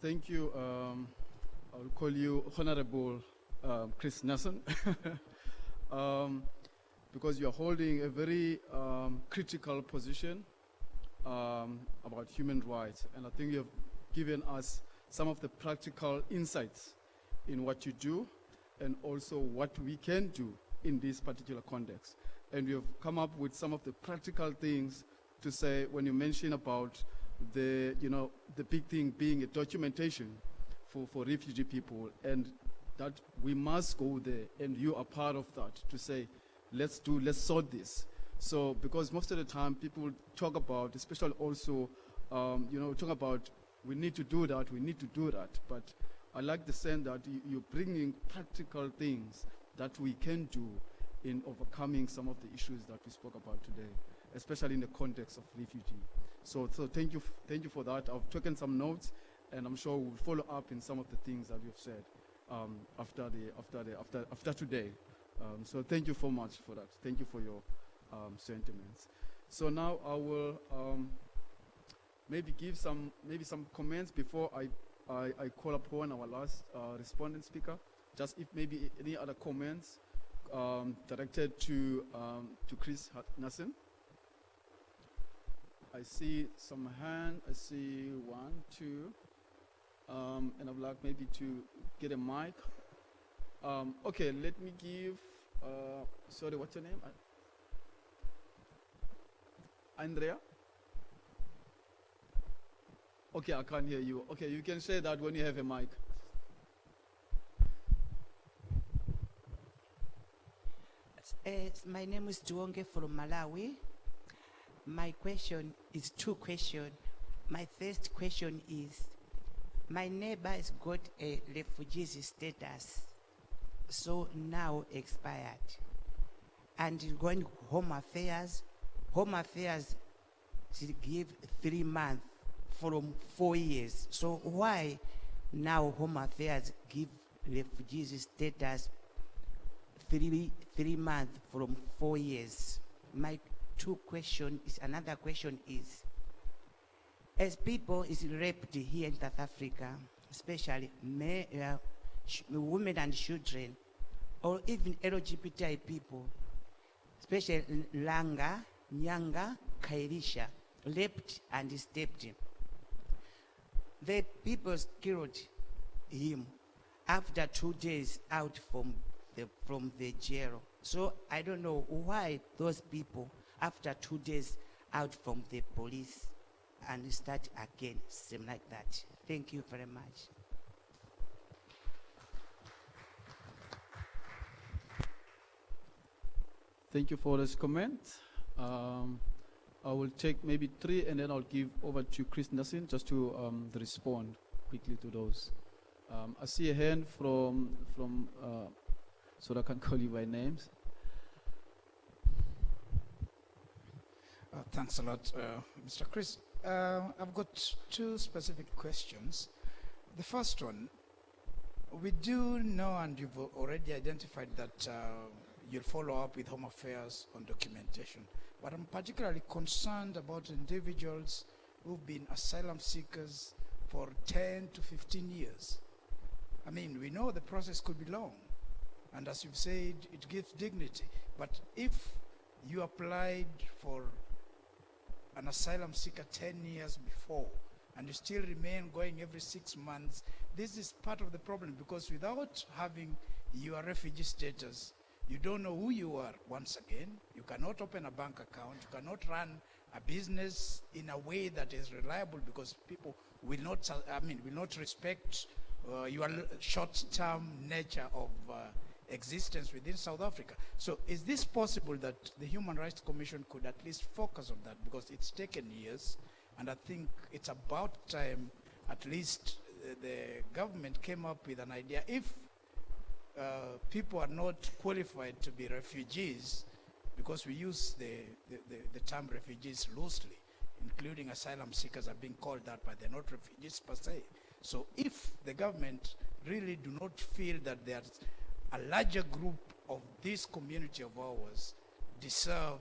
thank you. I'll call you Honorable Chris Nelson, because you are holding a very critical position about human rights. And I think you have given us some of the practical insights in what you do and also what we can do in this particular context. And we have come up with some of the practical things to say when you mention about the big thing being a documentation for refugee people, and that we must go there, and you are part of that, to say, let's sort this. So, because most of the time people talk about, especially also, talk about we need to do that, but I like the sense that you're bringing practical things that we can do in overcoming some of the issues that we spoke about today, especially in the context of refugee. So thank you for that. I've taken some notes, and I'm sure we'll follow up in some of the things that you've said after today. So thank you so much for that. Thank you for your sentiments. So now I will maybe give some comments before I call upon our last respondent speaker. Just if maybe any other comments directed to Chris Nelson. I see some hand. I see 1, 2, and I'd like maybe to get a mic. Okay, let me give. Sorry, what's your name? Andrea. Okay, I can't hear you. Okay, you can say that when you have a mic. My name is Duonge from Malawi. My question is 2 questions. My first question is, my neighbor has got a refugee status, so now expired, and going Home Affairs. Home Affairs give 3 months from 4 years. So why now Home Affairs give refugee status 3 months from 4 years? My another question is, as people is raped here in South Africa, especially women and children, or even LGBTI people, especially Langa, Nyanga, Kairisha, raped and stabbed. The people killed him after 2 days out from the jail. So I don't know why those people, after 2 days out from the police, and start again, same like that. Thank you very much. Thank you for this comment. I will take maybe 3, and then I'll give over to Chris Nelson just to respond quickly to those. I see a hand from so I can call you by names. Thanks a lot, Mr. Chris. I've got 2 specific questions. The first one, we do know, and you've already identified that you'll follow up with Home Affairs on documentation. But I'm particularly concerned about individuals who've been asylum seekers for 10 to 15 years. I mean, we know the process could be long, and as you've said, it gives dignity. But if you applied for an asylum seeker 10 years before, and you still remain going every 6 months, this is part of the problem, because without having your refugee status, you don't know who you are once again. You cannot open a bank account. You cannot run a business in a way that is reliable, because people will not respect your short-term nature of existence within South Africa. So is this possible that the Human Rights Commission could at least focus on that, because it's taken years, and I think it's about time at least the government came up with an idea. If people are not qualified to be refugees, because we use the term refugees loosely, including asylum seekers are being called that, but they're not refugees per se. So if the government really do not feel that there's a larger group of this community of ours deserve